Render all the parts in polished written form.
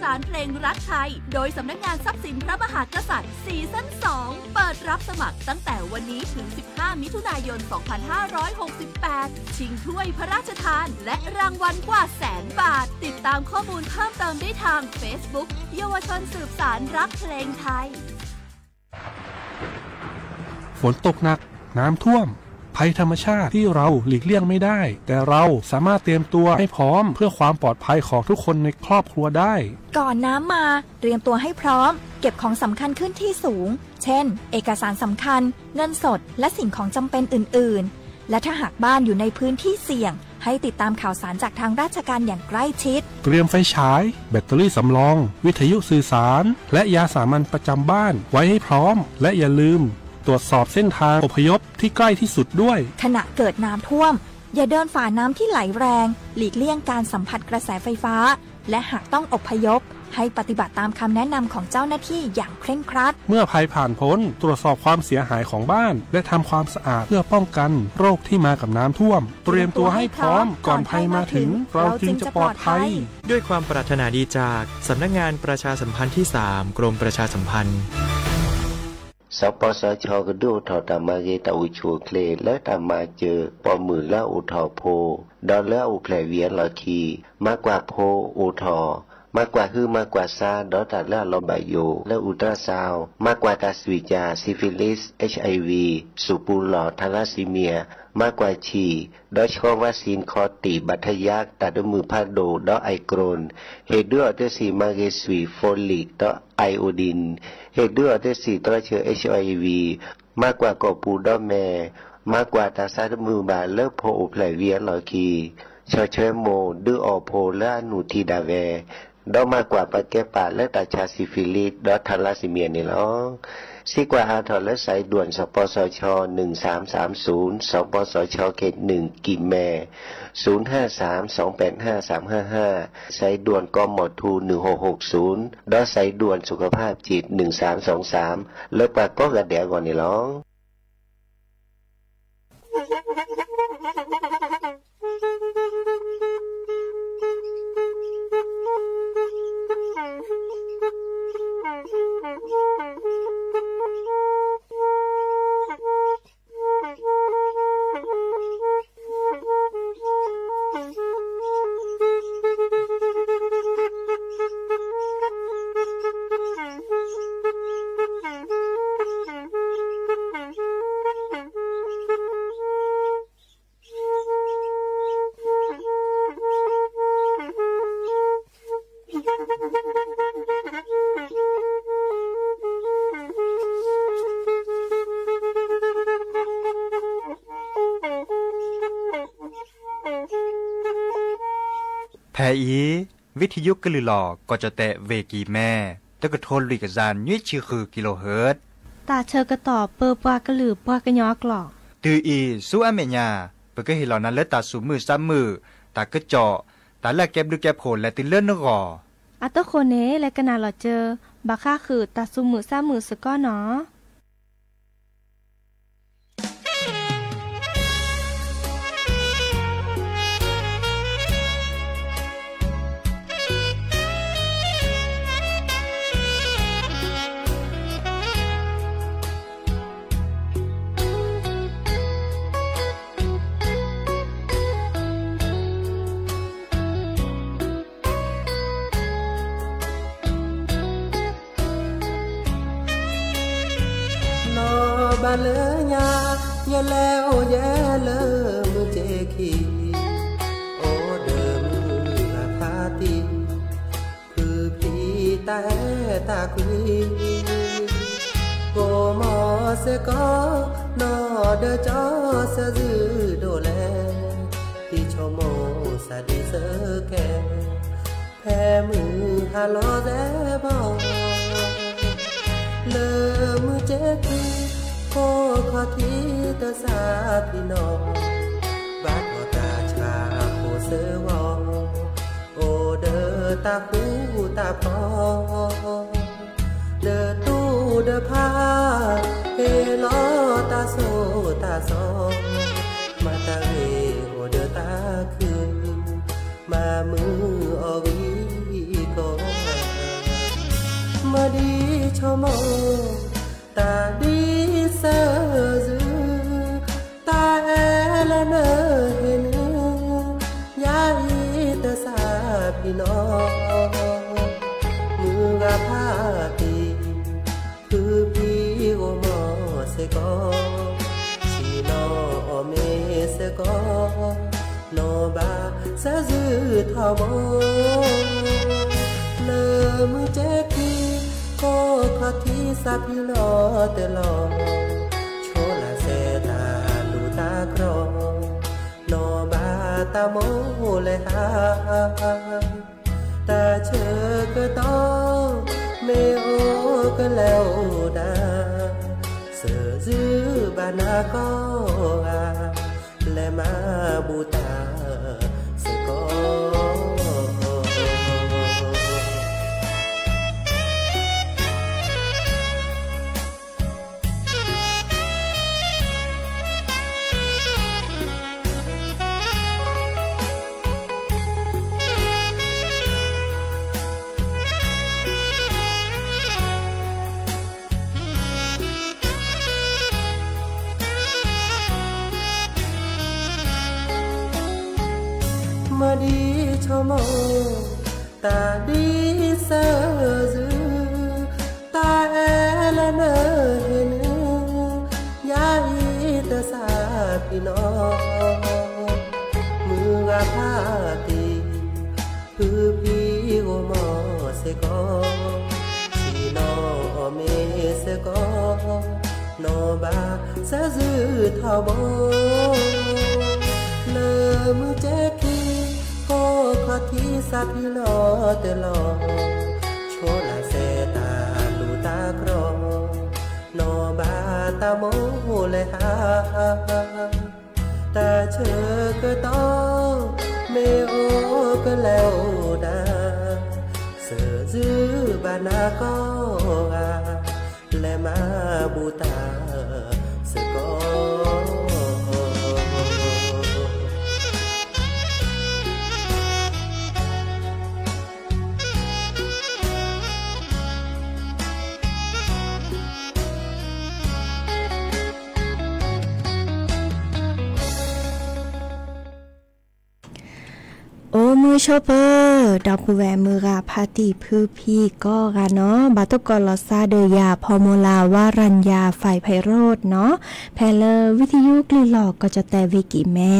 สารเพลงรักไทยโดยสำนักงานทรัพย์สินพระมหากษัตริย์ซีซั่น 2 เปิดรับสมัครตั้งแต่วันนี้ถึง 15 มิถุนายน 2568 ชิงถ้วยพระราชทานและรางวัลกว่า100,000 บาทติดตามข้อมูลเพิ่มเติมได้ทาง Facebook เยาวชนสืบสารรักเพลงไทยฝนตกหนักน้ำท่วมภัยธรรมชาติที่เราหลีกเลี่ยงไม่ได้แต่เราสามารถเตรียมตัวให้พร้อมเพื่อความปลอดภัยของทุกคนในครอบครัวได้ก่อนน้ำมาเตรียมตัวให้พร้อมเก็บของสำคัญขึ้นที่สูงเช่นเอกสารสำคัญเงินสดและสิ่งของจำเป็นอื่นๆและถ้าหากบ้านอยู่ในพื้นที่เสี่ยงให้ติดตามข่าวสารจากทางราชการอย่างใกล้ชิดเตรียมไฟฉายแบตเตอรี่สำรองวิทยุสื่อสารและยาสามัญประจำบ้านไว้ให้พร้อมและอย่าลืมตรวจสอบเส้นทางอพยพที่ใกล้ที่สุดด้วยขณะเกิดน้ำท่วมอย่าเดินฝ่าน้ำที่ไหลแรงหลีกเลี่ยงการสัมผัสกระแสไฟฟ้าและหากต้องอพยพให้ปฏิบัติตามคำแนะนำของเจ้าหน้าที่อย่างเคร่งครัดเมื่อภัยผ่านพ้นตรวจสอบความเสียหายของบ้านและทำความสะอาดเพื่อป้องกันโรคที่มากับน้ำท่วมเตรียมตัวให้พร้อมก่อนภัยมาถึงเราจึงจะปลอดภัยด้วยความปรารถนาดีจากสำนักงานประชาสัมพันธ์ที่ 3 กรมประชาสัมพันธ์สปสช.ก็ดูถอตามาเกตอุชัวเคลและตามาเจอปอมือละอุทอโพดอลและอุแผลเวียนลอคีมากกว่าโพอุทอมากกว่ามากกว่าซาดอตัดละลอบายโยและอุตราซาวมากกว่าตาสวิจาซิฟิลิส HIV สุปูหลอดทาลัสซีเมียมากกว่าฉีดอชอวัคซีนคอตีบัทยักตัดมือพาโดดอไอโกรนเฮด้วยออเตสีมาเกสวีโฟลิกดอไอโอดินเฮด้วยออเตสีตัวเชื้อ HIV มากกว่ากอปูดอแม่มากกว่าตาซาดมือบาเลิกโพอแผลเวียนหลอคีชอเชโมดืออโพและอนุทีดาเวดอมากกว่าปะแกปาและตาชาซิฟิลิสดอทาลัสซีเมียนี่หรอซีกว่าอาทอและสายด่วนสปสช1330สปสชเขต1กิมแม0532855355สายด่วนกมทู1660ดอสายด่วนสุขภาพจิต1323แล้วปากก็กระแดก่อนนี่หรอแพอีวิทยุกลือหลอกก็จะแตะเวกีแม่ตะกะโทนลิกจานยุ่ยชื่อคือกิโลเฮิรตซ์ตาเชอกระต่อเปอปากระหลือปากระยอกหลอกตืออีสู้อเมญาเปก็เห็นเหล่านั้นแล้วตาสูมือซ้ำมือตากระเจาะตาแลกแก็บดูแก็บโผล่และติเลื่อนนกออัตโคเนและกนาหลอเจอบาค่าคือตาสูมือซ้ำมือสก้อเนาะบาเลญาอย่าแล้วอย่าเลอมือเจคีโอเดิมมือพาตีคือพี่แต่ตาคุยโกมอเสก็นอเดจอเสจือโดแลที่ชโมสะดีเสแกแพ้มือฮาลอแซบอเลอมือเจคีโอ้ขอที่ตาสาพี่น้องบาดขอตาชาโอเสวอโอเดอตาคูตาพอเดอตู้เดอพาเฮลอตาโซตาซอมาตาเวโอเดอตาคืนมามืออวีก็ มาดีชอมตาดีเสือจือตาแอละเนอเห็นยาอีตาสาพี่น้องมือกะพาตีคือพี่โอมอเสกอชีนอเมเสกอนอบาสะจือทอบเลมือเจ๊กีก็ขอที่สาพิลอเตลอโชลาเซตาลูตากรอนอบาตาโมเลยฮาตาเชก็ต้องเมโอก็แล้วดาเสือจื้อบานาก็และมาบูตาสกอมาดีชอมตาดีเสือจือตาแอละเนอเห็นยาอีตาสาพี่น้องมือกะพาตีคือพี่โอมอเสกอชีนอเมเสกอนอบาสะจือทอบเลมือเจ๊กีก็ขอที่สาพิลอเตลอโชลาเซตาลูตากรอนอบาตาโมเลยฮาตาเชก็ต้องเมโอก็แล้วดาเสือจื้อบานาก็และมาบูตาสกอโอ้มือโชเปอร์ดอกผู้แวมือกาพาติพื้พี่ก็กันเนาะบาตุกอลอซาเดยาพอโมลาวารัญญาฝ่ายไพโรจน์เนาะแพลวิทยุกลีหลอกก็จะแต่วิกิแม่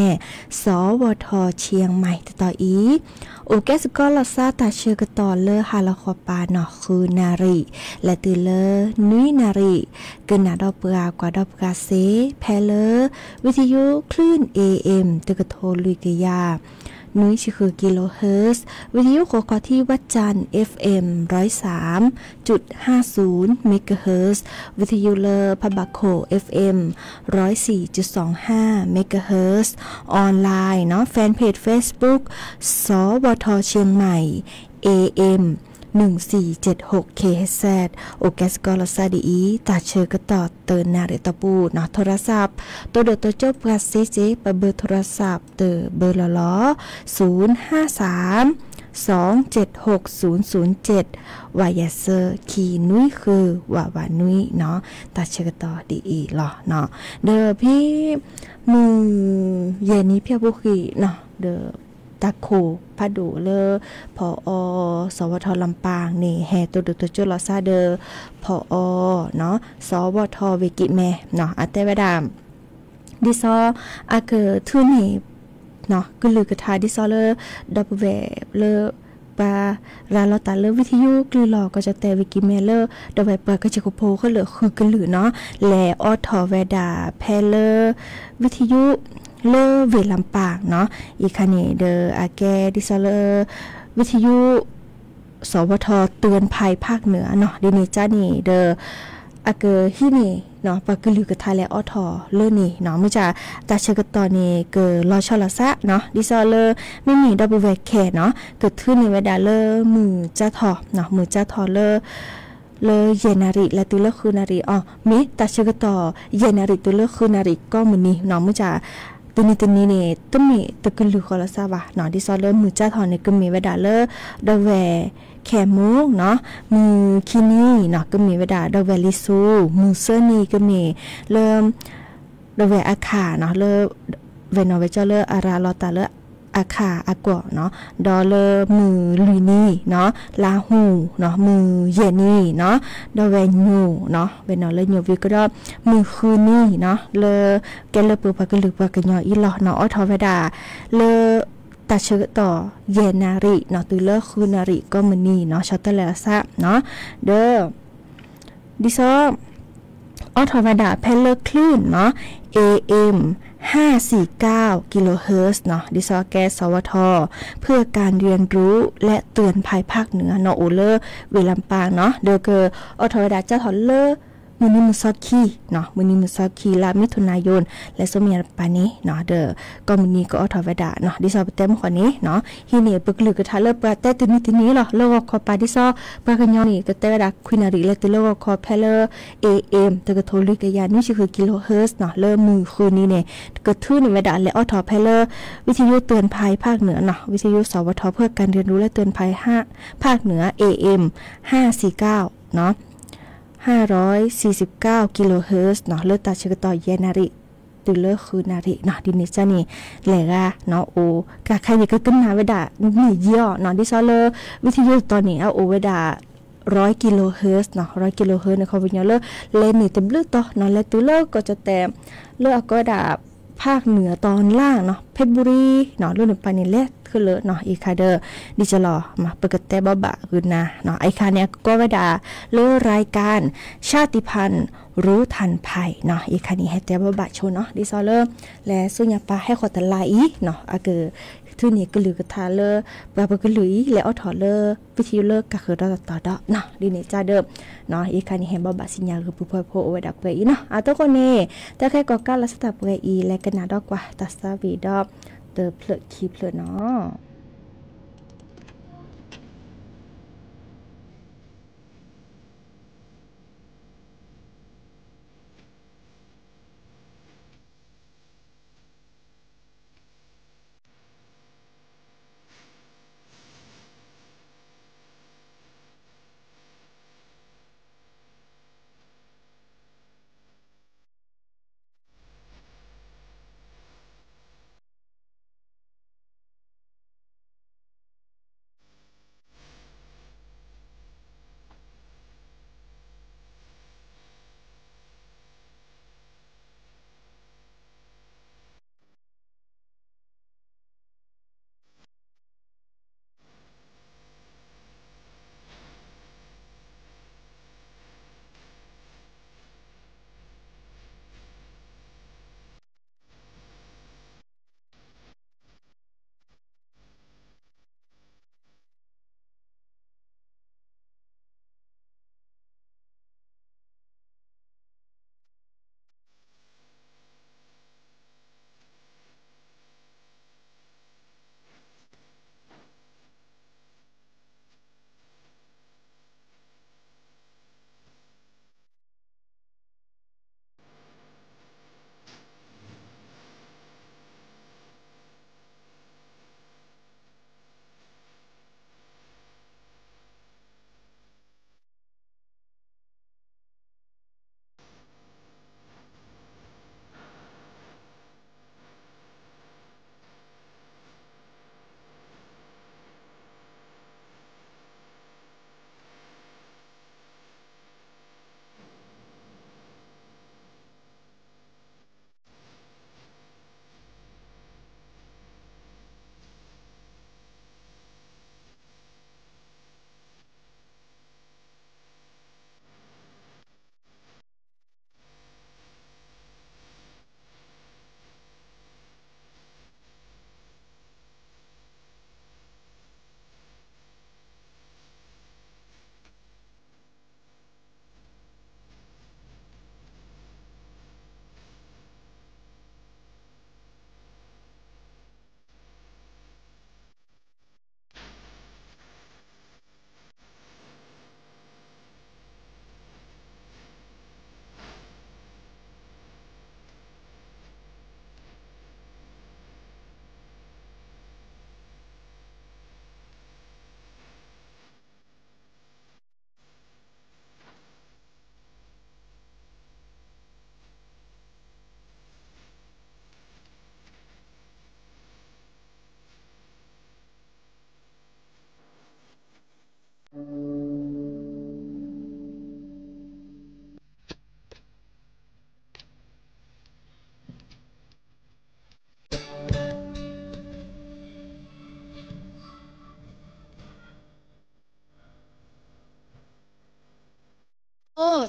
สวทเชียงใหม่ต่ออีโอแกสกอลอซาตาเชือกต่อเลอฮาลาคอปาเนาะคือนาริและตือเลนุยนาริเกินนาดอกเปลือกว่าดอกกาเซแพลวิทยุคลื่น AM ตึกโทลุยกยานุ้ยคือกิโลเฮิรตซ์วิทยุโคกที่วัดจันทร์ FM 103.50 เมกะเฮิรตซ์วิทยุเลอพะบักโข FM 104.25 เมกะเฮิรตซ์ออนไลน์เนาะแฟนเพจ Facebook สวทเชียงใหม่ AM 1476 KHZ โอแกสกอลซาดีตาเชอกต่อเตินนาเรตปูเนาะโทรศัพท์ตัวเดตัวจบกาเซเจไปเบอร์โทรศัพท์เตอเบอร์ล้อ053276007วายาเซอร์คีนุ้ยคือวานุ้ยเนาะตาเชอกต่อดีอีหรอเนาะเดอพี่มือเย็นนี้เพียบุกีเนาะเดอตะโขพะดูเลอพอสวทลำปางนี่แห่ตัวดุตัวจุลซาเดอพอเนาะสวทเวกิแม่เนาะอัตเตวดามดิซออาเกอทุนี่เนาะกลือกระทาดิซอเลอดับเวเลอปาลาลอตาเลอวิทยุกลือหลอกก็จะแต่วิกิเมเลอร์ดับเวเปิดก็จะโคโพก็เหลือคือกลือเนาะแลออทอเวดาแพเลอวิทยุเลอเวลำปางเนาะอีคันนี้เดออาแกดิซอเลอวิทยุสวทเตือนภัยภาคเหนือเนาะเดนี่จ้านี่เดออาเกอฮินี่เนาะปากกลือกระทาและออทอเลอนี่เนาะมื้อจะตาเชกตอนี่เกอรอชอละซะเนาะดิซอเลอไม่มีดับเบิลแวคแคเนาะเกิดขึ้นในเวลาเลอมือจ้าทอเนาะมือจ้าทอเลอเยนาริและตุเลคือนาริมิตาเชกตอเยนาริตุเลคือนาริก็มื้อนี้เนาะมื้อจะตัวนี้เนี่ยต้องมีตะกลือคอละซาบะเนาะดิซอเลอมือจ้าทอเนี่ยก็มีเวลาเลอดะแว แขมูกเนาะมือคินี่เนาะก็มีเวลาดอกแวลิซูมือเซอร์นี่ก็มีเริ่มดอกแวอาคาเนาะเริ่มเวนอเวเจอร์เลอร์อาราลอตาเลอร์อาคาอากวเนาะดอเลอร์มือลุยนี่เนาะลาหูเนาะมือเยนี่เนาะดอเวนูเนาะเวนอเลอร์ยูวิก็ดอมือคืนนี่เนาะเลอแกเลอปูปากกลึกปากกยออีหลอเนาะออทอเวดาเลอตาเชอต่อเยนาริเนาะตุเลอคืนาริก็มือนี่เนาะชอตเตเลซะเนาะเด้อดิซอออทอเวดาเพลเลอร์คลื่นเนาะ AM 549กิโลเฮิรตซ์เนาะดิซอแกสวทเพื่อการเรียนรู้และเตือนภัยภาคเหนือเนาะโอเลอร์เวลำปางเนาะเดอเกอออทอเวดาเจ้าถอนเลอมือนิมุซอคีเนาะมือนิมุซอคีลามิถุนายนและสมัยปานี้เนาะเด้อก็มือนี้ก็ออทอเวดาเนาะดิซอเต็มขอนี้เนาะฮีเนปึกลึกกะทะเลปะแต่ตินี้หรอโลกคอปาดิซอปะกันยอนี่ก็เตดาควินาริและติโลกคอเพลอร์ AM ตะกะโทลิกยานี่คือกิโลเฮิรตซ์เนาะเริ่มมือคืนนี้เนี่ยก็ทื่อในเวดาและออทอเพลอร์วิทยุเตือนภัยภาคเหนือเนาะวิทยุสวทเพื่อการเรียนรู้และเตือนภัย5ภาคเหนือ AM 549เนาะ549กิโลเฮิรตซ์เนาะเลือตาเชกต่อเยนาริตุเลอคือนาริเนาะดินิจานี่แหลกะเนาะโอกะใครนี่ก็ขึ้นมาเวดานี่ย่อเนาะดิซอเลอวิทยุตอนนี้เอาโอเวดา100กิโลเฮิรตซ์เนาะ100กิโลเฮิรตซ์ในคอวิญญาเลอเลนนี่เต็มเลือดต่อเนาะและตุเลอก็จะแต่เลือก็ดาภาคเหนือตอนล่างเนาะเพชรบุรีเนาะเรื่องปานิเลสคือเลเนาะอีคาเดอร์ดิจะรอมาเปิดแต่บะคือนะเนาะไอคาเนี่ยก็เวดาเลือรายการชาติพันธุ์รู้ทันภัยเนาะอีคานี้ให้แต่บะโชเนาะดิซอเลอร์และสุญญาปาให้ขอตะลายอีเนาะอะเกอทุนี่ก็ลือกะทาเลอบาก็ลือและออถอเลอวิทยุเลก็คือต่อดเนาะดินี่จ้าเดิมเนาะอีคานี้ให้บะสัญญาคือผู้พ่อโพเวดาเปอีเนาะอะตะคนนี้แต่แค่ก็กาลัสตาเปอีและกันนาดอกกว่าตัสซาวีดอกเตอเพลคีเพลเนาะ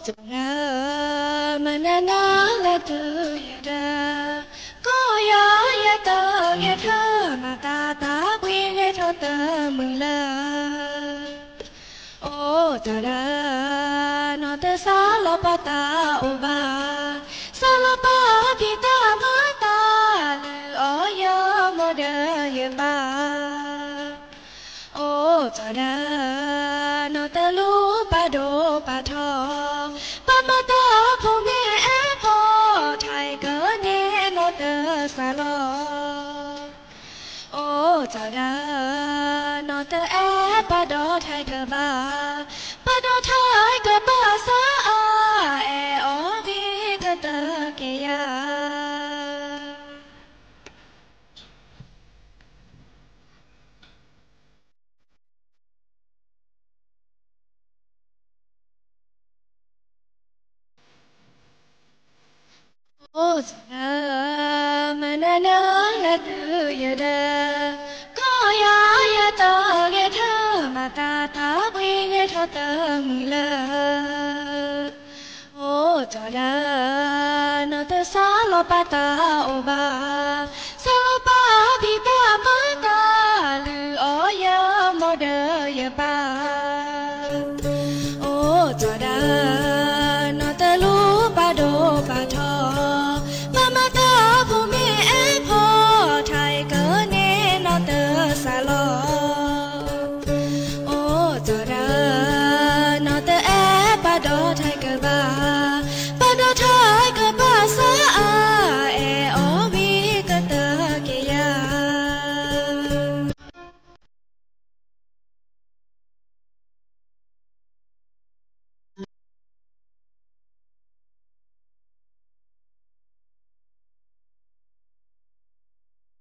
จะเงามันน่าละเธออย่าเดินก็อย่าเติมอย่าเธอมาตาคุยให้เธอเติมมึงเลยโอ้ตาดานอเตสาลปตาโอบาสาลปาพิตามาตาลืออ๋อยโมเดยบาโอ้ตาดานอเตลูปาโดปาทอปามาตาพงเมเอพอไทยเกินเนนอเตสาลโอ้ตาดานอเตเอปาโดไทยเกบาปาโดไทยเกบาสาเอโอบีกตะเกียโอ้จะมันน่าละเธออย่าเดินก็อย่าเติมอย่าเธอมาตาคุยให้เธอเติมเลยโอ้จอดานอเตสาลปตาโอบาสาลปาพิตามาตาลืออ๋อยโมเดยบาโอ้จอดานอเตลูปาโดปาทอปามาตาภูมิเอพอไทยเกินเนนอเตสาลโอ้จอดานอเตเอปาโดไทยเกบาปาโดไทยเกบาสาเอโอบีกตะเกีย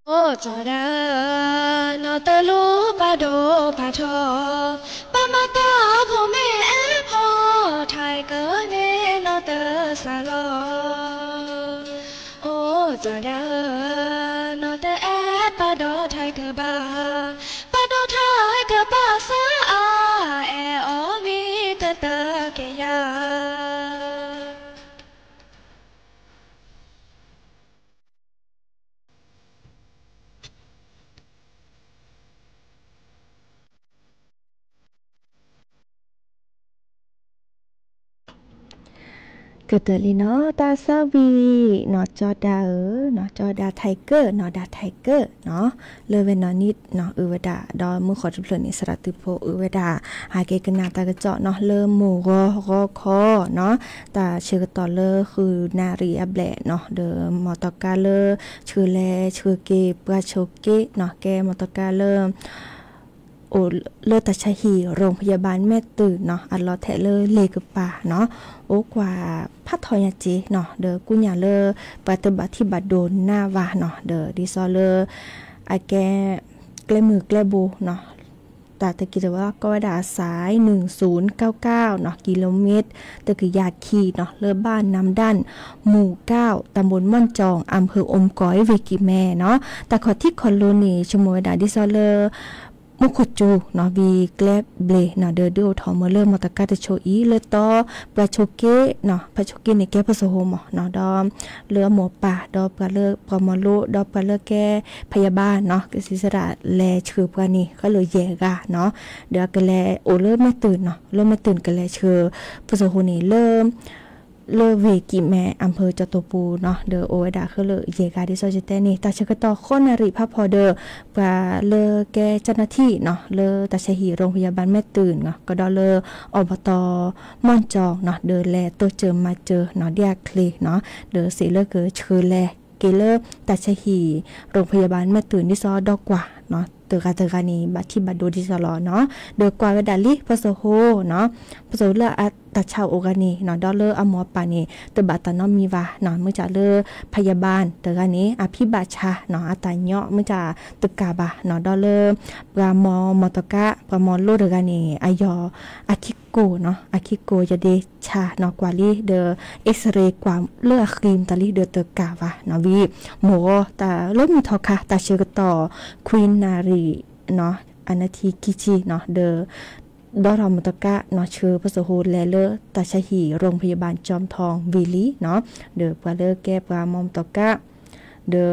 โอ้จอดานอเตลูปาโดปาทอปามาตาภูมิเอพอไทยเกินเนนอเตสาลโอ้จอดานอเตเอปาโดไทยเกบาปาโดไทยเกบาสาเอโอบีกตะเกียเกิดลีเนาะตาซาวีเนาะจอดาเนาะจอดาไทเกอร์เนาะดาไทเกอร์เนาะเลเวนอนิดเนาะเอเวดาดอมือขอจุดเพลินอิสระตุโพเอเวดาหาเกกนาตากระเจาะเนาะเลหมูรอคอเนาะตาชื่อต่อเลคือนารีอับแลเนาะเดอมอตกาเลชื่อแลชื่อเกปราโชเกเนาะแกมอตกาเลโอเลตัชหีโรงพยาบาลแม่ตื่นเนาะอัลลอแทเลเลกป่าเนาะโอกว่าพัทยาจีเนาะเดอกุญญาเลปฏิบัติที่บัดโดนหน้าวาเนาะเดอดิซอเลไอแกแกลมือแกลบูเนาะแต่ตะกี้ว่าก็ด่าสาย1099เนาะกิโลเมตรตะกี้ยาขี่เนาะเลบ้านน้ำด้านหมู่9ตำบลม่อนจองอำเภออมก๋อยเวกิแม่เนาะแต่ขอที่คอนโลนีชโมยดาดิซอเลมุขจูเนาะวีแกลบเบลเนาะเดอดูทอมเลอร์มอตกาตโชอีเลตอปลาโชเกเนาะปลาโชเกในแกผสมเนาะดอมเรือหมูป่าดอปลาเลือกปลาหมอลุดอปลาเลือกแกพยาบาลเนาะกสิสระแลชื่อปานี่ก็เลยแย่กะเนาะเดี๋ยวก็แลโอเริ่มไม่ตื่นเนาะเริ่มไม่ตื่นก็แลชื่อผสมนี่เริ่มเลเวกิแม่อำเภอจตุปูเนาะเดอโอเวดาคือเลเยกาดิโซเจเตนี่ตาชกตอคนนาริภาพพอเดอปลาเลแกเจ้าหน้าที่เนาะเลตาชหีโรงพยาบาลแม่ตื่นเนาะก็ดอเลอบตม่อนจองเนาะเดอแลตัวเจอมาเจอเนาะเดียคลีเนาะเดอสีเลเกอเชือแลเกเลตาชหีโรงพยาบาลแม่ตื่นที่ซอดอกกว่าเนาะเตอกาเตกานีบัตที่บัดดูดิสลอเนาะเดอกว่าเวดาลิปโซโฮเนาะปโซเลอตาชาวโอกานีเนาะดอเลออมอปานีเตบัตานอมีวาเนาะมื้อจะเลอพยาบาลเตกานีอภิบาชาเนาะอาตาเนาะมื้อจะตึกกาบาเนาะดอเลอปรามอมอตกะปรามอโลเตกานีอายออาคิโกเนาะอาคิโกจะเดชาเนาะกว่าลิเดอเอ็กซเรย์กว่าเลือครีมตาลิเดอเตกาวาเนาะวีหมอตาลมมีทอค่ะตาเชกต่อควีนนารีเนาะอนาทีกิจิเนาะเดอ ดอรมุตกะเนาะเชื่อพระสโหแลเลอตาชหีโรงพยาบาลจอมทองวิลีเนาะเดอปลาเลอแก้ปลามอมตกะเดอ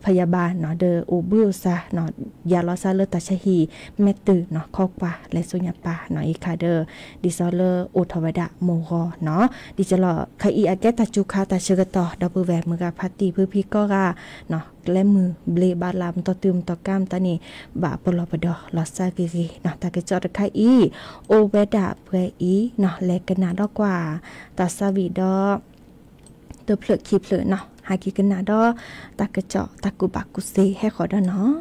พยาบาลเนาะเดออูบิลซาเนาะยาลอซาเลอตาชหีแม่ตือเนาะคอกปาและสุญญาปาเนาะอีคาเดอดิซอเลออุทวดะโมโกเนาะดิจะลอคอีอาแกตาจุคาตาเชกตอดับเบิลแวร์มือกาพัตตีพื้พี่ก็กาเนาะและมือเบลบาลามต่อตืมต่อกามตานี่บาปลอปดอลอซากิกิเนาะตากะจอดคอีโอเวดาเพื่ออีเนาะแลกันนาดอกว่าตาซาวิดอตัวเปลือกขีเปลือกเนาะหากิกันนาดอตากะเจาะตากุบักกุเซให้ขอดอเนาะ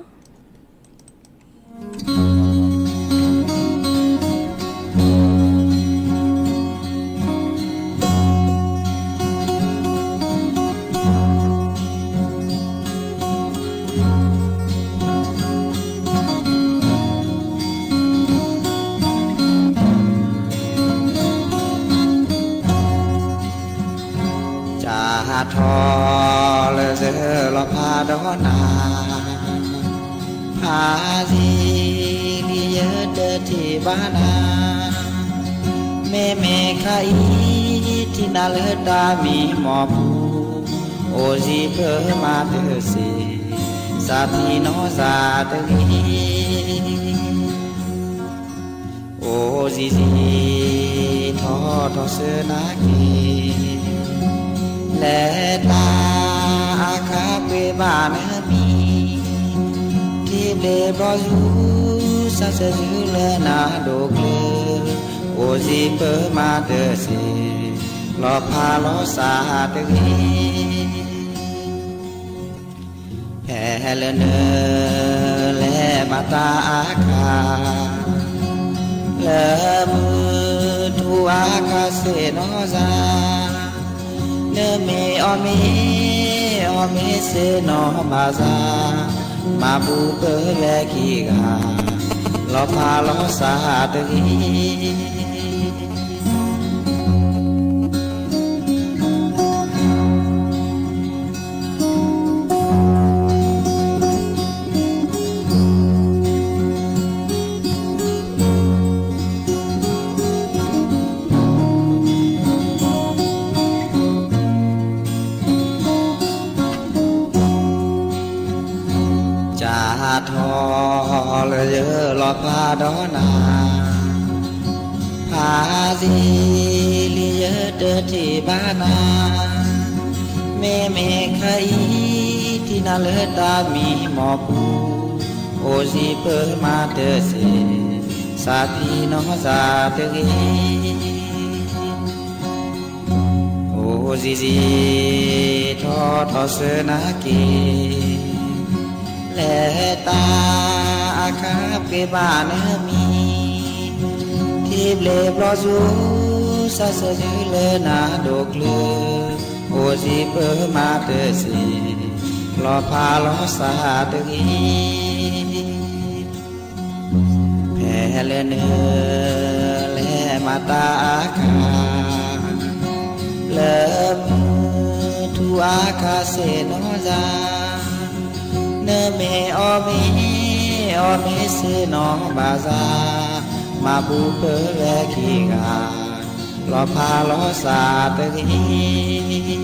ทอเลเซลพาดอนาพาซีลีเยเดที่บ้านาเมเมคาอีที่นาเลดามีหมอผูโอซีเพอมาเตเสซาพีโนซาตรีโอซีซีทอทอเสนากีและตาอาคาเปบานมีที่เบลบอยูซาเซจูเลนาโดเกลโอซีเปมาเตเสลอพาลอซาเตกีแพลเนและมาตาอาคาและมือทูอาคาเซโนซาเนเมอเมเซโนบาซามาบูเปเลกีกาลอพาลอซาตกีทอเลยเยอะลอพาดอนาพาซีลีเยอะเดที่บ้านาเมเมคาอีที่นาเลตามีหมอผูโอซีเปมาเตเสซาพีโนซาเตกีโอซีซีทอทอเสนากีและตาอาคาเปบานมีที่เบลบลอจูซาเซจูเลนาโดเกลโอซีเปมาเตเสลอพาลอซาตกีแพลเนและมาตาอาคาและมือทูอาคาเซโนซาเนเมอเมเซโนบาซามาบูเปเลกีกาลอพาลอซาตกี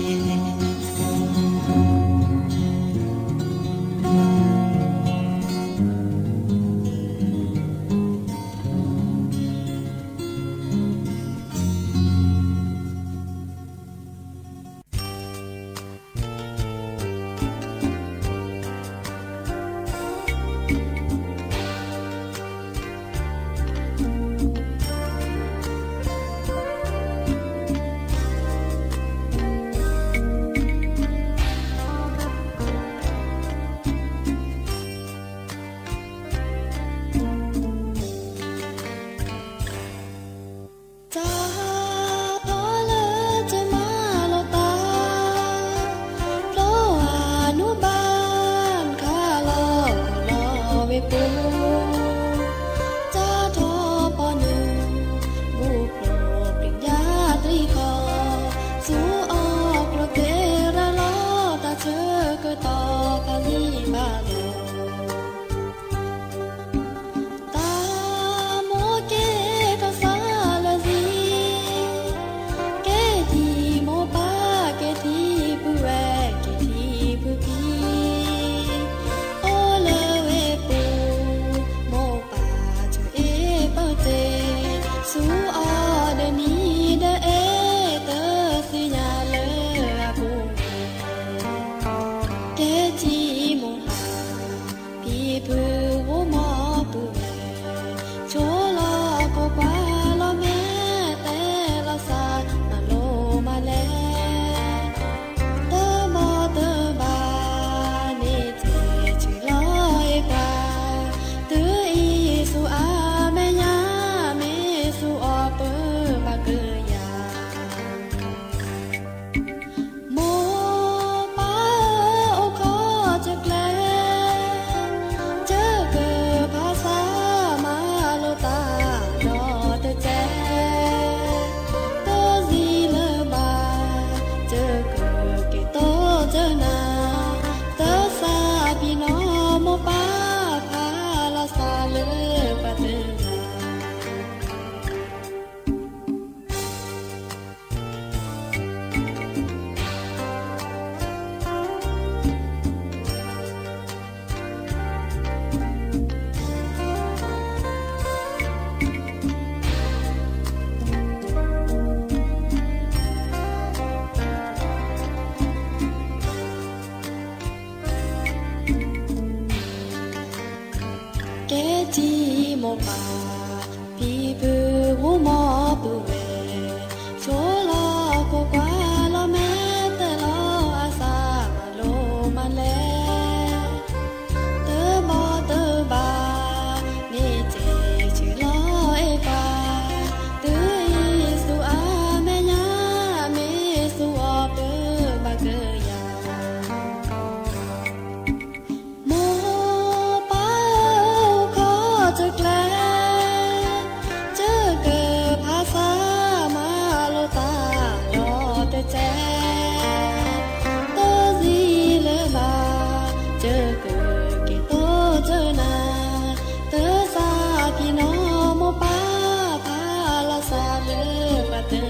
เธอ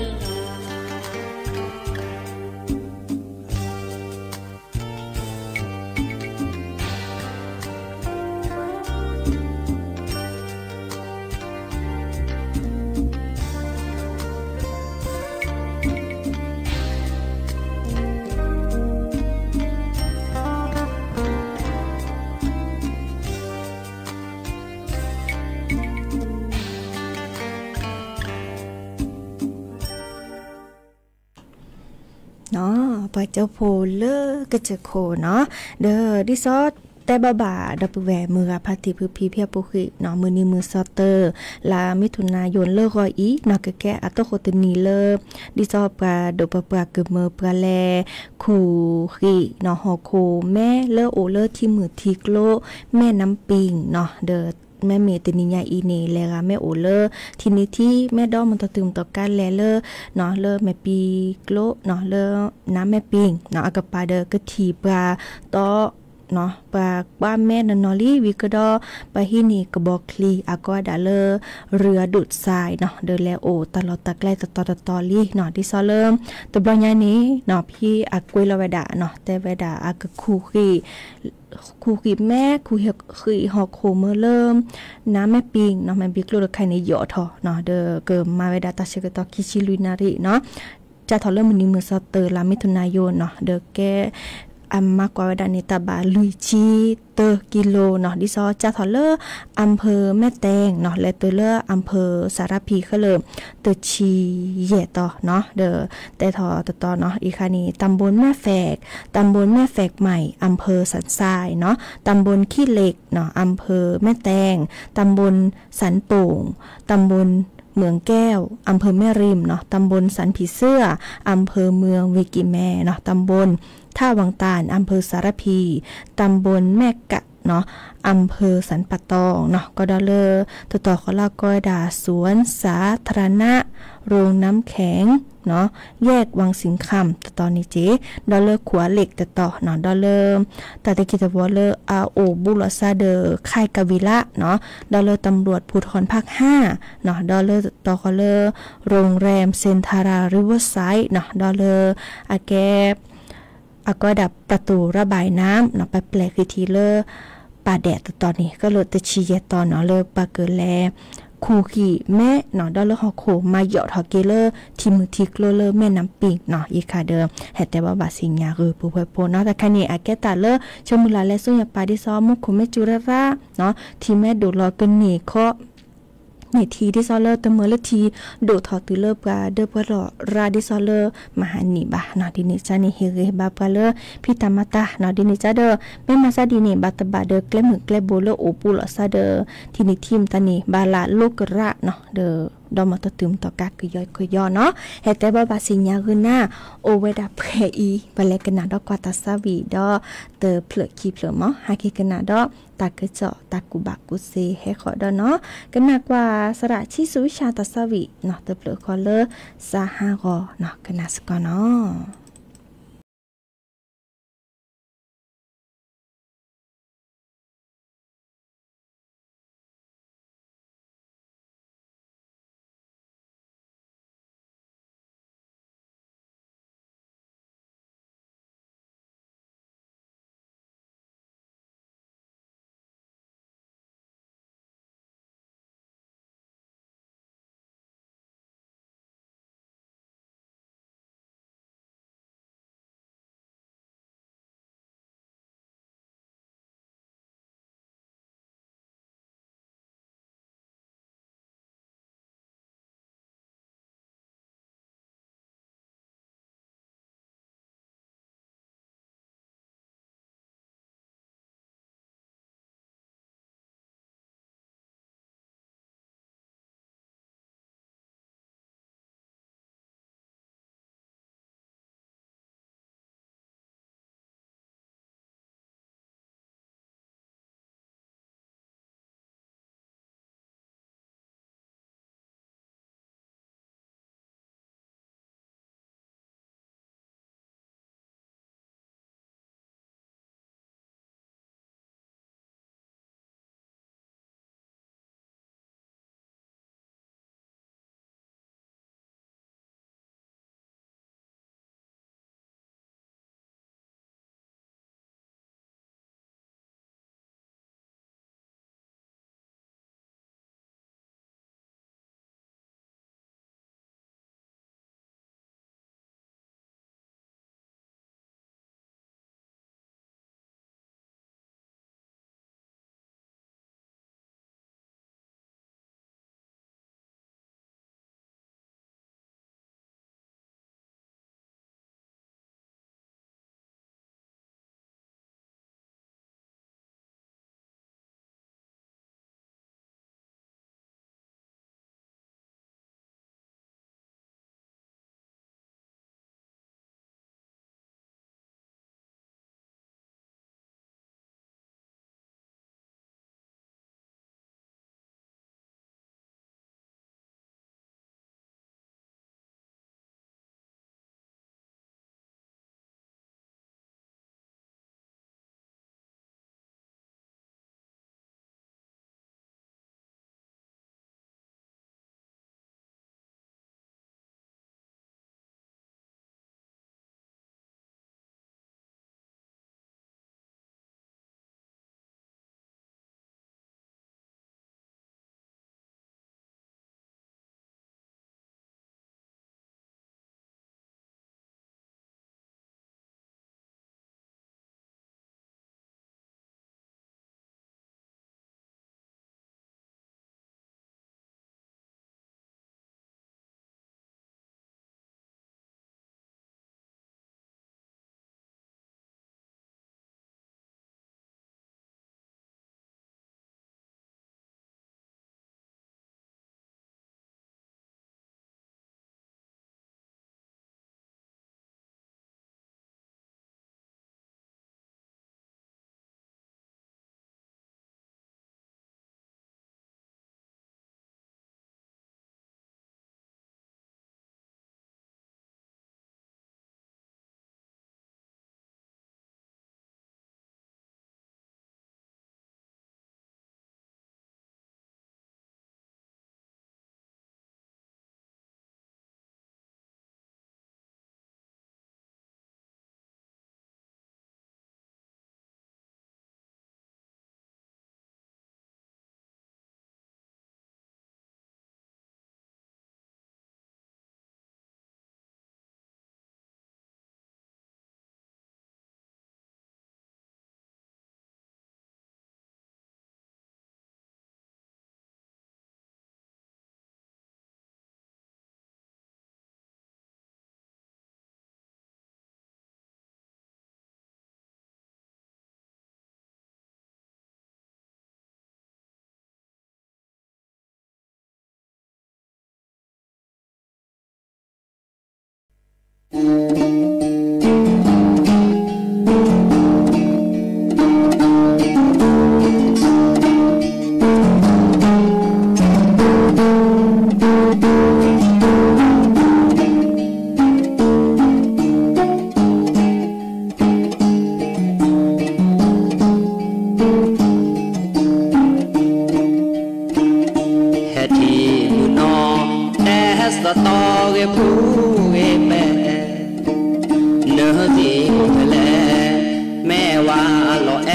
เนาะปะเจ้าโพเลก็จะโคเนาะเด้อดิซอสแต่บ่าดับแหวมือพาติพือพีเพียปุขิเนาะมื้อนี้มือซอเตอร์ลามิถุนายนเลิกรออีเนาะก็แก่อัตโคตนีเลิกดิซอปลาดปปลาเกมือปลาแลคูขิเนาะฮอโคแม่เลิกโอเลิกที่มือทิกโลแม่น้ำปิงเนาะเด้อแม่เมตนิยาอีเนแลราแม่โอเลอทีนี้ที่แม่ดอมันตะตึมต่อกันแลเลอเนาะเลอแม่ปีโกลเนาะเลอน้ำแม่ปิงเนาะอากาปาเดอกะทีปลาต่อเนาะปลาบ้านแม่นนอลี่วิกดอปะฮินีกระบอกคลีอากอดาเลอเรือดุดทรายเนาะเดินแลโอตลอดตะใกล้ตอลี่เนาะที่ซอเริ่มตัวบลอยานี้เนาะพี่อากวยละเวดาเนาะแต่เวดาอากะคูขีแม่คูเฮคือฮอโคเมอเริ่มน้ำแม่ปิงเนาะแม่บิ๊กโลดไข่ในเหยาะทอเนาะเดอเกิมมาเวดาตาเชกตอคิชิลุยนาริเนาะจะทอเริ่มมือมือซอเตอร์ลามิถุนายนเนาะเดอแกอัมมากกว่าเวดานิตาบาลุยชีเตอร์กิโลเนาะดิซอจะทอเลอร์อำเภอแม่แตงเนาะและเตอเลอร์อำเภอสารพีเขาเริ่มเตอชีเยต่อเนาะเดอแต่ทอต่อเนาะอีคานีตำบลแม่แฝกตำบลแม่แฝกใหม่อำเภอสันทรายเนาะตำบลขี้เหล็กเนาะอำเภอแม่แตงตำบลสันโป่งตำบลเมืองแก้วอำเภอแม่ริมเนาะตำบลสันผีเสื้ออำเภอเมืองวิกิแม่เนาะตำบลท่าวังตาลอำเภอสารพีตำบลแม่กะเนาะอำเภอสันปะตองเนาะก็ดอเลอต่อขอลาก้อยดาสวนสาธารณะโรงน้ำแข็งเนาะแยกวังสิงคำตอนนี้เจดอเลอร์ขัวเหล็กต่อเนาะดอเลอร์แต่ตะกี้จะวอเลอร์อาโอบุลซาเดอร์ค่ายกวิละเนาะดอเลอร์ตำรวจภูธรภาค5เนาะดอเลอร์ต่อขอเลอร์โรงแรมเซนทาราริเวอร์ไซด์เนาะดอเลอร์อาแกก็ดับประตูระบายน้ำเนาะไปแปลกทีเลอร์ป่าแดดตอนนี้ก็เลยตะชีเยตอนเนาะเลยปาเกิดแลคูขี่แม่เนาะดอลเลอร์ฮอโคมาเหยาะทอเกเลอร์ทีมือทิกโลเลอร์แม่น้ำปิงเนาะอีคาเดิมแต่ว่าบาสิญญาปูเปเนาะแต่คันนี้อาแกตาเลอชมุลาและสุญญาปาดิซอมุคุเมจุระระเนาะที่แม่ดูรอกันนี่เคาะในทีที่ซอเลอร์ตะเมื่อละทีโดทอตุเลอร์ปลาเดอปลอราดิซอเลอร์มหานิบะเนาะดินิจานี่เฮเรบาปลาเลอร์พิตามาตาเนาะดินิจาเดอแม่มาซาดินี่บาตบาเดอแกลมือแกลโบเลอร์โอปูลซาเดอทีนิทีมตานี่บาลาโลกระเนาะเดอดอมาตะตึมต่อกากคือย่อเนาะแต่บาสิญญาคือหน้าโอเวดาเพอีบาเลกนาดอกวาตาซาวีดอเตอเผลอคีเผลอมอฮาคิกนาดอตากะเจาะตากุบักกุเซให้ขอดอเนาะกันมากกว่าสระชิสุวิชาตาซาวีเนาะเตอเผลอคอเลอซาฮากอเนาะกันนาสกอเนาะ ผู้เอแปเนื้อที่ทะเลแม่ว่าล้อแอ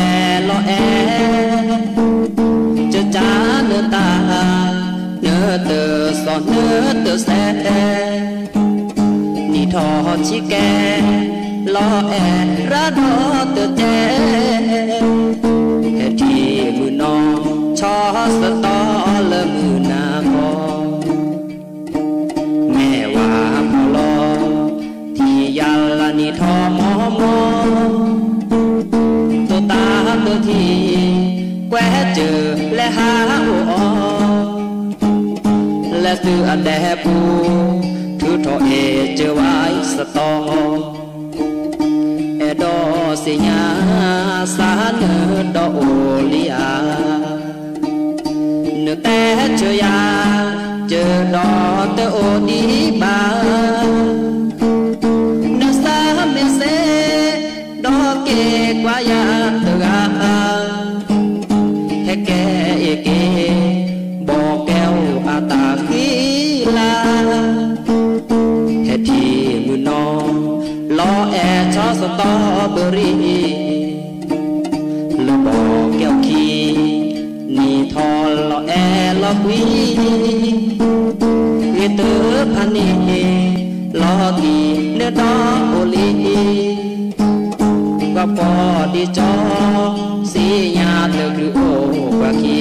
จะจ้าเนื้อตาเนื้อเตอสอนเนื้อเตอแสนี่ทอชิแกล้อแอระดอเตอแจแค่ที่มือน้องชอสตอละมือนาคอแม่ว่าพอลอที่ยันละนี่ทอมอตัวตาตัวที่แกวเจอและหาหัวและซื้ออันแดปูถือทอเอเจอไว้สตอดอสิญาสาเนดอโอลิอาเนแต่เจอยาเจอดอเตโอดีบาเนสาเมเซดอเกกวายาเตกาแฮแกเอเกบอกแก้วอาตาคีลาแค่ที่มือน้องล้อแอชอสตอเบอรี่แล้วบอกแก้วขีนี่ทอล้อแอล้อกุยเอเตอพันนีล้อทีเนื้อดอโอลีก็พอดีจอสีญาเตอคือโอกว่าขี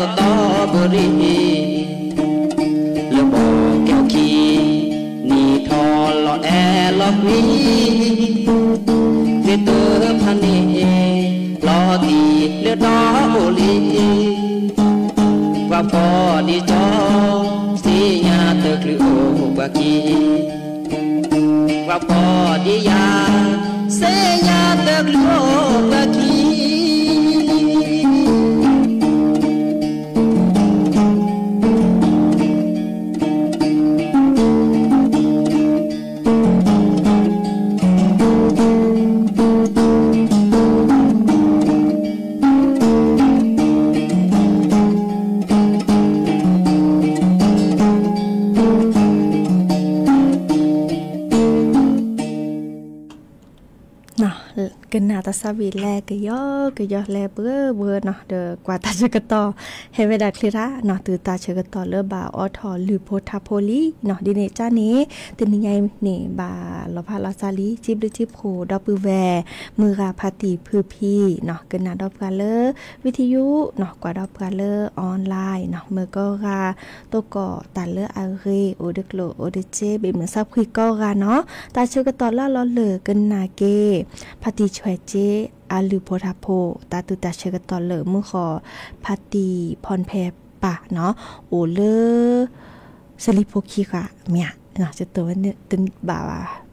สตอเบอรี่แล้วบอกแก้วขีนี่ทอล้อแอล้อกุยเตเตอพันนีล้อทีเลือดดอโอลีว่าพอดีจอสีญาเตอคือโอกว่ากีว่าพอดียาเสญาเตอคือโอกว่ากีกันนาตาสวีแลกยอแลเบื่อเนาะเดกว่าตาเชกตอเฮเวดาคลิระเนาะตือตาเชกตอเลบาออทอหรือโพธาโพลีเนาะดิเนจ้านี้ตินใหญ่นี่บาลพาลาซาลีจิบจิบโคดอปือแวมือราพาติพือพีเนาะกันนาดอบกาเลวิทยุเนาะกว่าดอบกาเลออนไลน์เนาะมือก็ราโตก่อตาเลอาเรโอเดกโลโอเดเจเบเหมือนซับคุยก็ราเนาะตาเชกตอละลอเลกันนาเกพาติช่วยเจอาลือโพธาโพตาตุตาเชกตอเลมือขอพาติพรแพปะเนาะโอเลสลิโพคีค่ะเมียเนาะจะตัวเนี่ยตึนบ่าว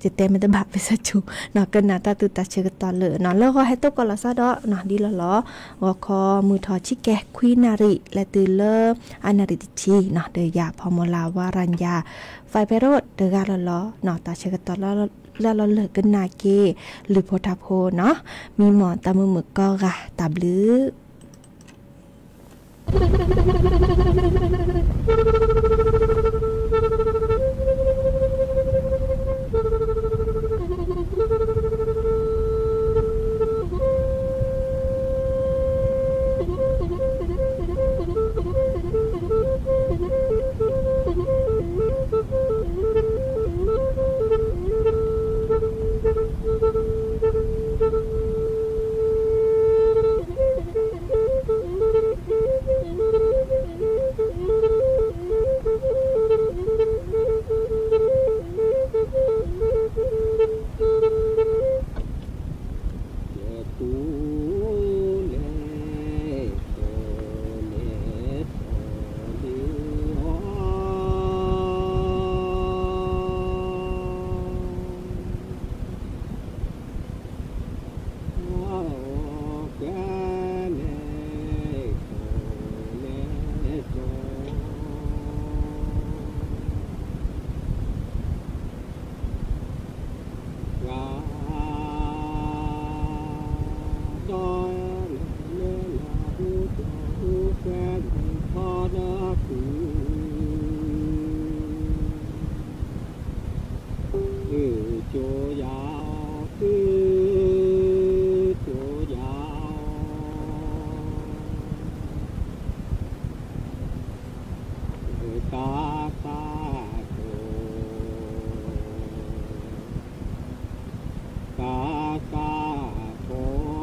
จะเต็มมันจะบาไปซะจูเนาะกันนะตาตุตาเชกตอเลเนาะแล้วก็ให้ตกกอลซาดอเนาะดีละล้อวอคอมือทอชิแกควีนาริและตือเลอานาริติชีเนาะเดยาพอมลาวารัญญาไฟไปโรดเดกาละล้อเนาะตาเชกตอแล้วเราเลิกกันนาเกหรือโพธาโพเนาะมีหมอนตามือมึกก็กะตาบลือ Hãy subscribe cho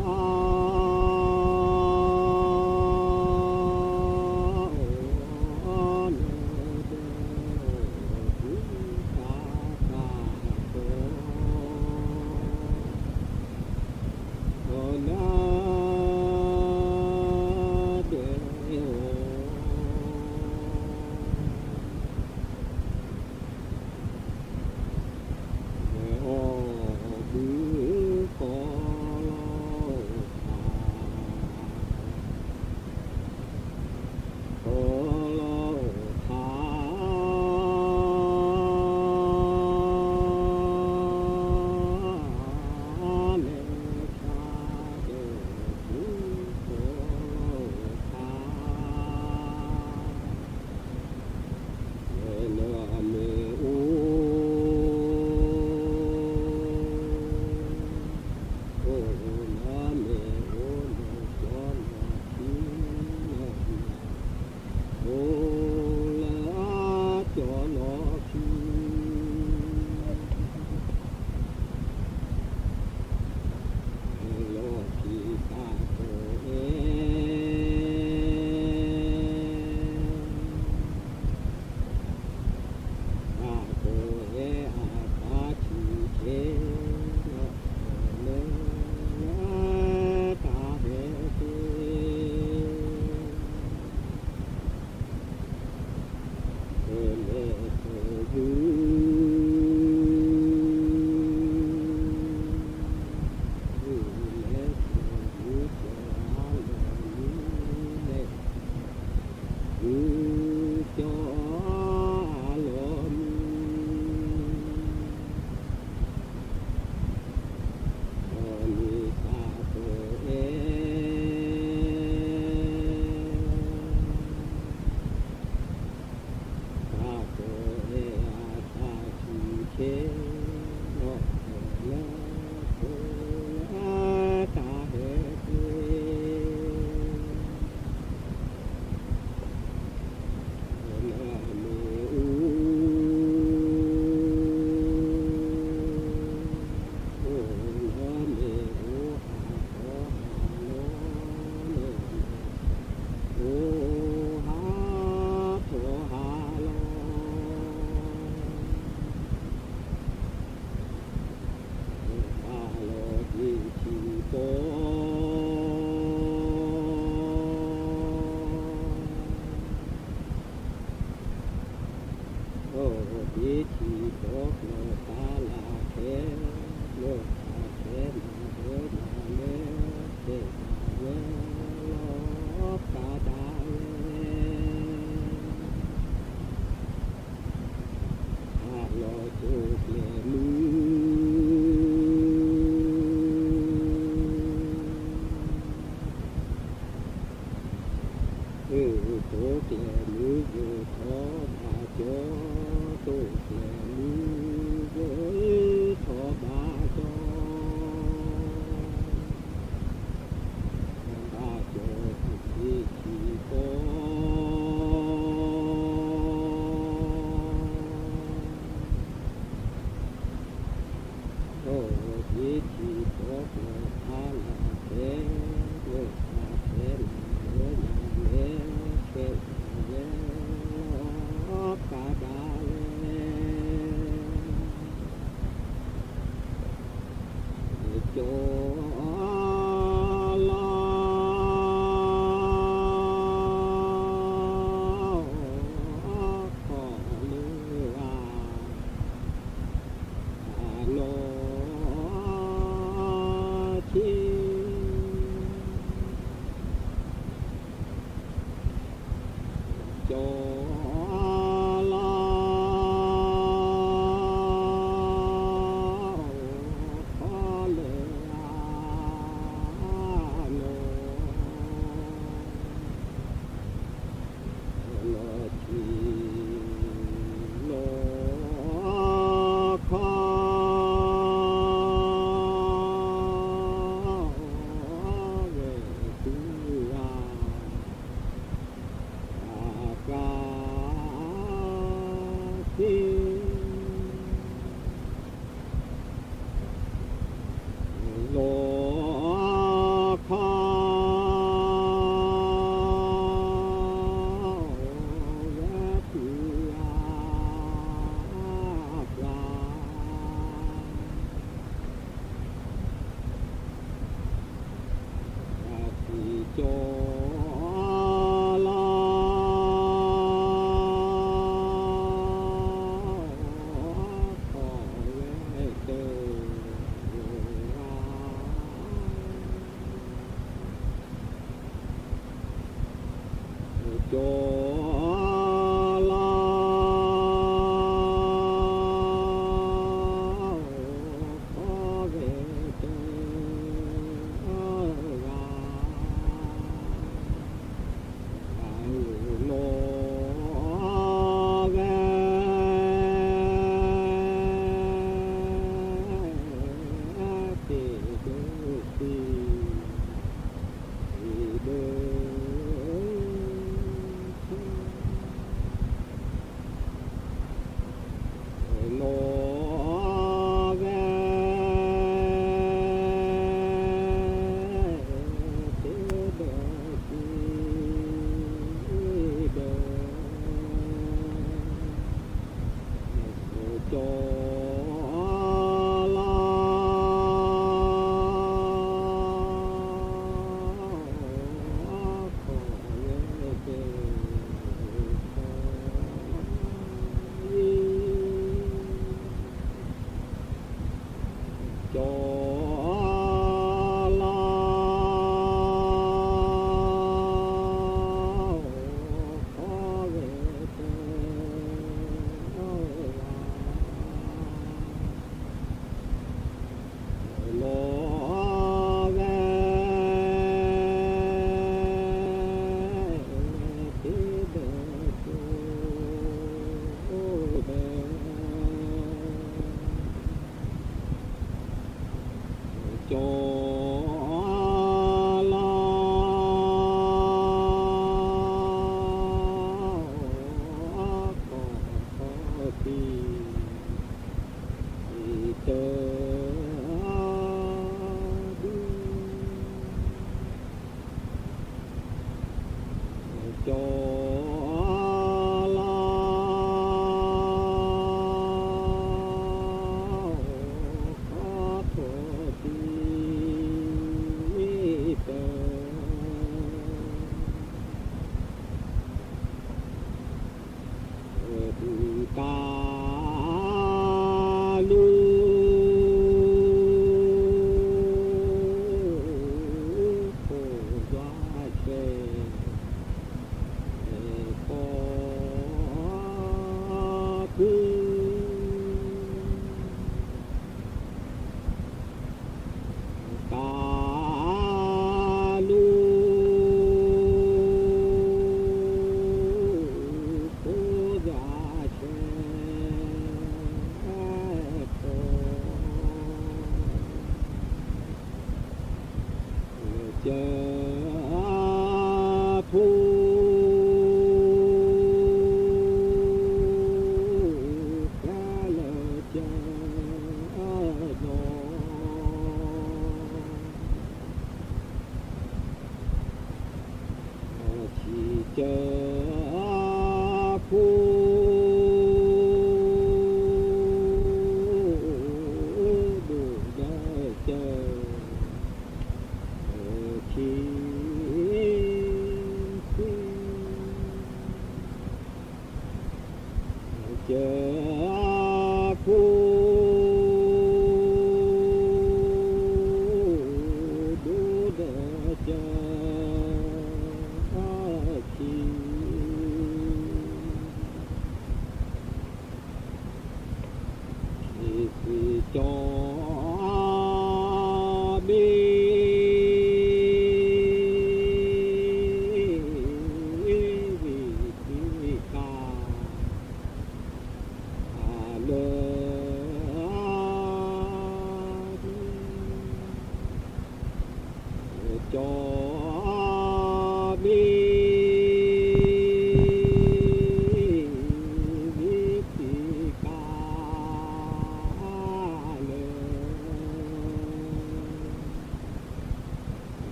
kênh Ghiền Mì Gõ để không bỏ lỡ เ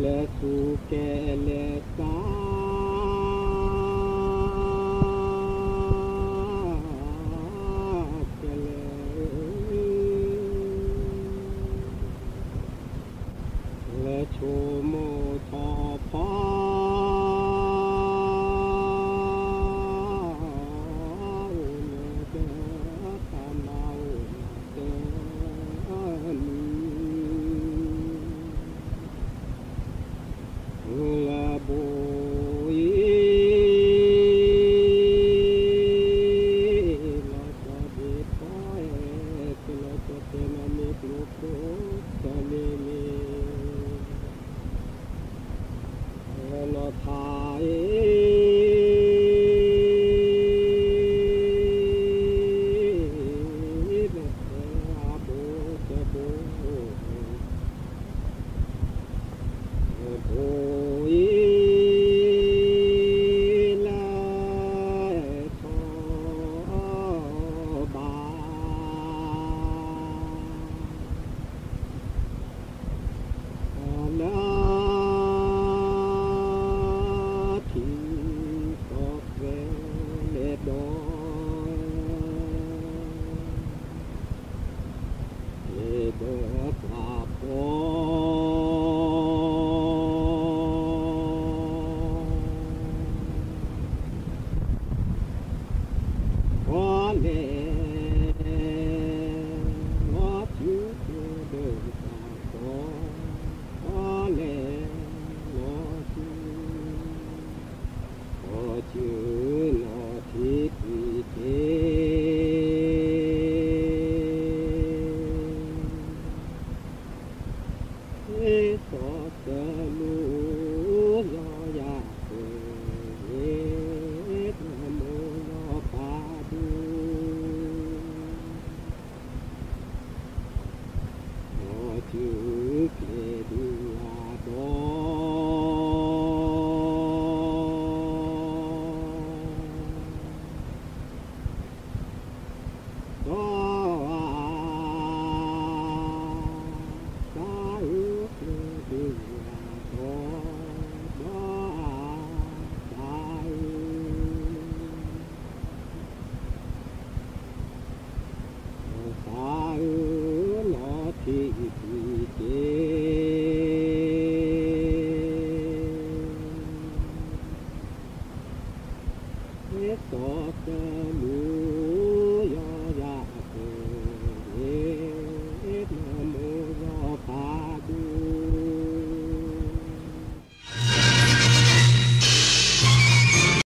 และสู่แก่และตาและโชโมทอพาสอดลูยอยาเ